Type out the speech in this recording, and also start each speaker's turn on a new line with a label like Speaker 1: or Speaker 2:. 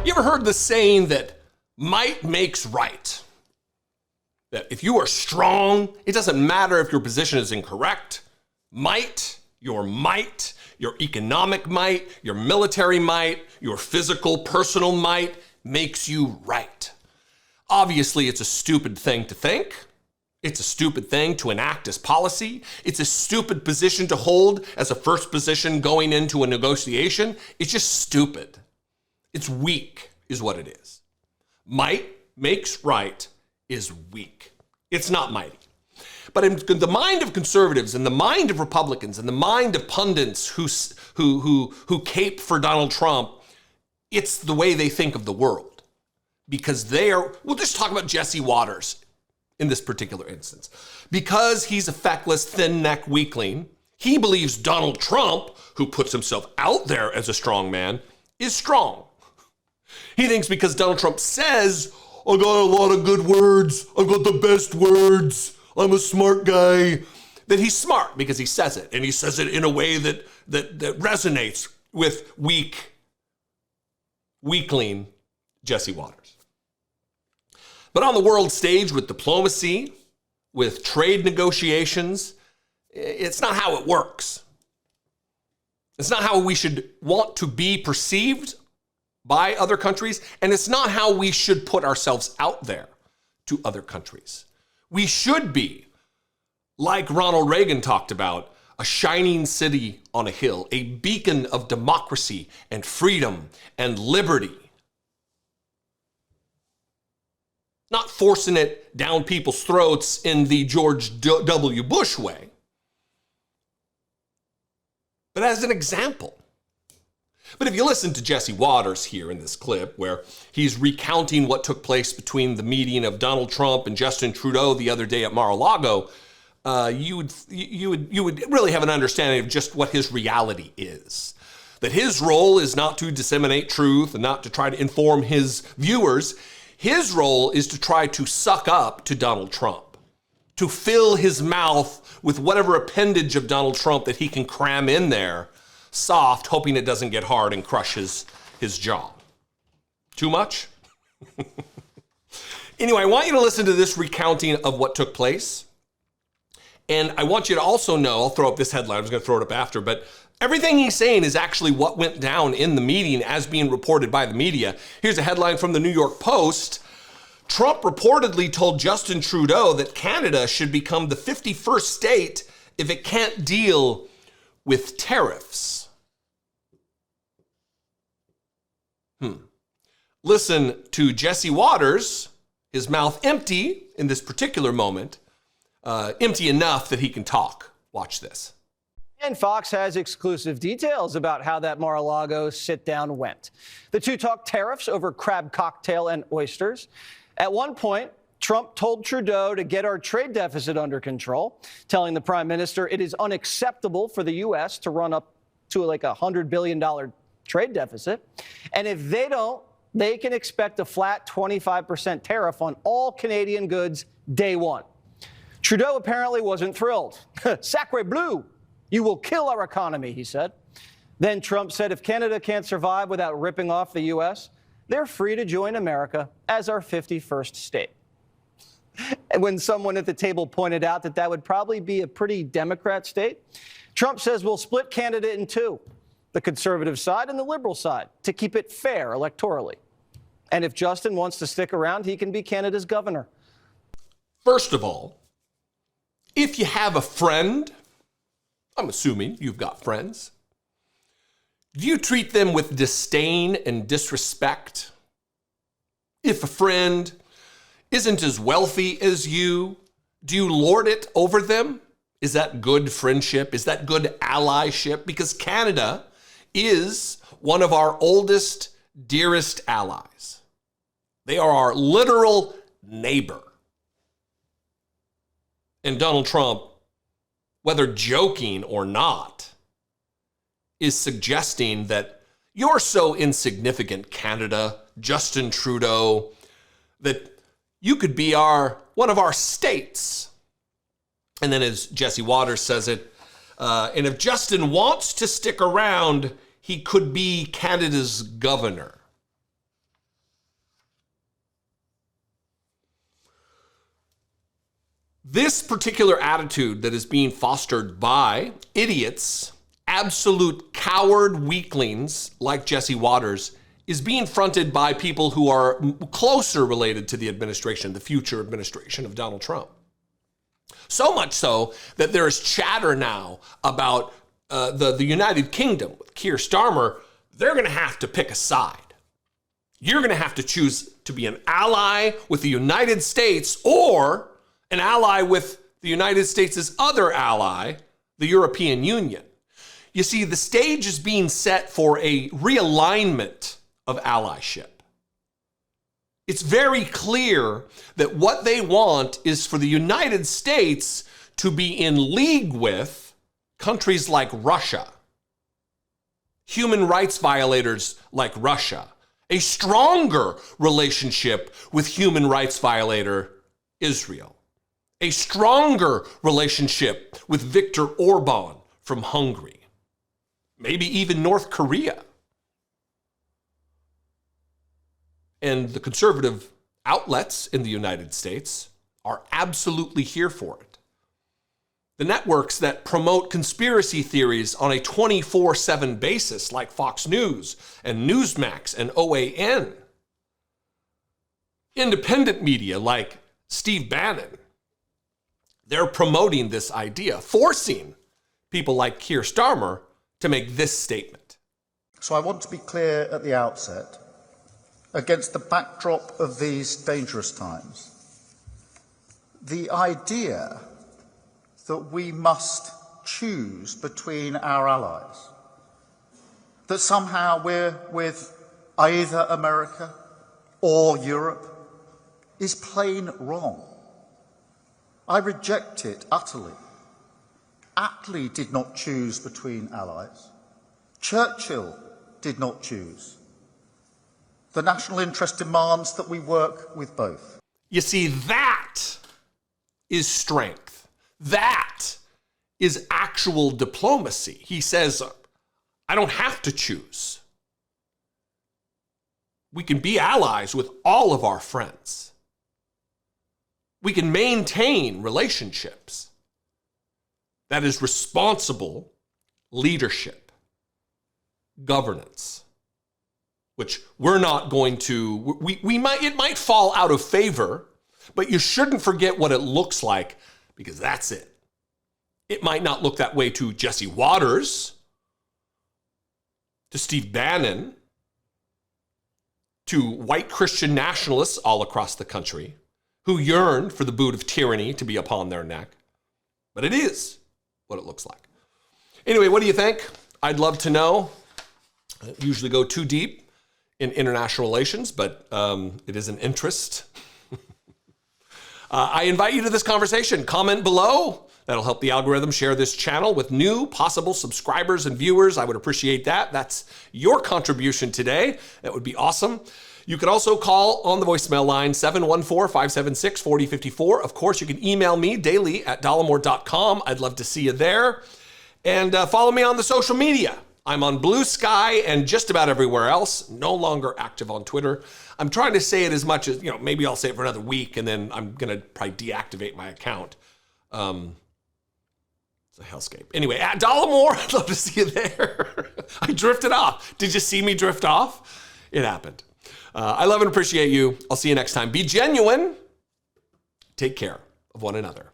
Speaker 1: You ever heard the saying that might makes right? That if you are strong, it doesn't matter if your position is incorrect. Might, your economic might, your military might, your physical, personal might makes you right. Obviously, it's a stupid thing to think. It's a stupid thing to enact as policy. It's a stupid position to hold as a first position going into a negotiation. It's just stupid. It's weak, is what it is. Might makes right is weak. It's not mighty. But in the mind of conservatives and the mind of Republicans and the mind of pundits who cape for Donald Trump, it's the way they think of the world. Because we'll just talk about Jesse Waters in this particular instance. Because he's a feckless, thin-necked weakling, he believes Donald Trump, who puts himself out there as a strong man, is strong. He thinks because Donald Trump says, I got a lot of good words, I've got the best words, I'm a smart guy, that he's smart because he says it. And he says it in a way that resonates with weakling Jesse Waters. But on the world stage with diplomacy, with trade negotiations, it's not how it works. It's not how we should want to be perceived by other countries, and it's not how we should put ourselves out there to other countries. We should be, like Ronald Reagan talked about, a shining city on a hill, a beacon of democracy and freedom and liberty. Not forcing it down people's throats in the George W. Bush way, but as an example. But if you listen to Jesse Waters here in this clip, where he's recounting what took place between the meeting of Donald Trump and Justin Trudeau the other day at Mar-a-Lago, you would really have an understanding of just what his reality is. That his role is not to disseminate truth and not to try to inform his viewers. His role is to try to suck up to Donald Trump, to fill his mouth with whatever appendage of Donald Trump that he can cram in there, soft, hoping it doesn't get hard and crush his jaw. Too much? Anyway, I want you to listen to this recounting of what took place. And I want you to also know, I'll throw up this headline, I was going to throw it up after, but everything he's saying is actually what went down in the meeting as being reported by the media. Here's a headline from the New York Post. Trump reportedly told Justin Trudeau that Canada should become the 51st state if it can't deal with tariffs. Listen to Jesse Waters, his mouth empty in this particular moment, empty enough that he can talk. Watch this.
Speaker 2: And Fox has exclusive details about how that Mar-a-Lago sit-down went. The two talked tariffs over crab cocktail and oysters. At one point, Trump told Trudeau to get our trade deficit under control, telling the prime minister it is unacceptable for the U.S. to run up to like a $100 billion trade deficit. And if they don't, they can expect a flat 25% tariff on all Canadian goods day one. Trudeau apparently wasn't thrilled. Sacre, bleu. You will kill our economy, he said. Then Trump said if Canada can't survive without ripping off the U.S., they're free to join America as our 51st state. And when someone at the table pointed out that that would probably be a pretty Democrat state, Trump says we'll split Canada in two, the conservative side and the liberal side, to keep it fair electorally. And if Justin wants to stick around, he can be Canada's governor.
Speaker 1: First of all, if you have a friend, I'm assuming you've got friends, do you treat them with disdain and disrespect? If a friend isn't as wealthy as you, do you lord it over them? Is that good friendship? Is that good allyship? Because Canada is one of our oldest, dearest allies. They are our literal neighbor. And Donald Trump, whether joking or not, is suggesting that you're so insignificant, Canada, Justin Trudeau, that you could be one of our states. And then as Jesse Waters says it, and if Justin wants to stick around, he could be Canada's governor. This particular attitude that is being fostered by idiots, absolute coward weaklings like Jesse Waters, is being fronted by people who are closer related to the administration, the future administration of Donald Trump. So much so that there is chatter now about the United Kingdom with Keir Starmer. They're going to have to pick a side. You're going to have to choose to be an ally with the United States or an ally with the United States' other ally, the European Union. You see, the stage is being set for a realignment of allyship. It's very clear that what they want is for the United States to be in league with countries like Russia, human rights violators like Russia, a stronger relationship with human rights violator Israel, a stronger relationship with Viktor Orban from Hungary, maybe even North Korea. And the conservative outlets in the United States are absolutely here for it. The networks that promote conspiracy theories on a 24/7 basis, like Fox News and Newsmax and OAN. Independent media like Steve Bannon, they're promoting this idea, forcing people like Keir Starmer to make this statement.
Speaker 3: So I want to be clear at the outset. Against the backdrop of these dangerous times, the idea that we must choose between our allies, that somehow we're with either America or Europe, is plain wrong. I reject it utterly. Attlee did not choose between allies. Churchill did not choose. The national interest demands that we work with both.
Speaker 1: You see, that is strength. That is actual diplomacy. He says, I don't have to choose. We can be allies with all of our friends. We can maintain relationships. That is responsible leadership, governance, which we're not going to, it might fall out of favor, but you shouldn't forget what it looks like, because that's it. It might not look that way to Jesse Waters, to Steve Bannon, to white Christian nationalists all across the country who yearn for the boot of tyranny to be upon their neck. But it is what it looks like. Anyway, what do you think? I'd love to know. I don't usually go too deep in international relations, but it is an interest. I invite you to this conversation. Comment below. That'll help the algorithm share this channel with new possible subscribers and viewers. I would appreciate that. That's your contribution today. That would be awesome. You can also call on the voicemail line 714-576-4054. Of course, you can email me daily at dollemore.com. I'd love to see you there. And follow me on the social media. I'm on Blue Sky and just about everywhere else, no longer active on Twitter. I'm trying to say it as much as, maybe I'll say it for another week and then I'm going to probably deactivate my account. It's a hellscape. Anyway, at Dollemore, I'd love to see you there. I drifted off. Did you see me drift off? It happened. I love and appreciate you. I'll see you next time. Be genuine. Take care of one another.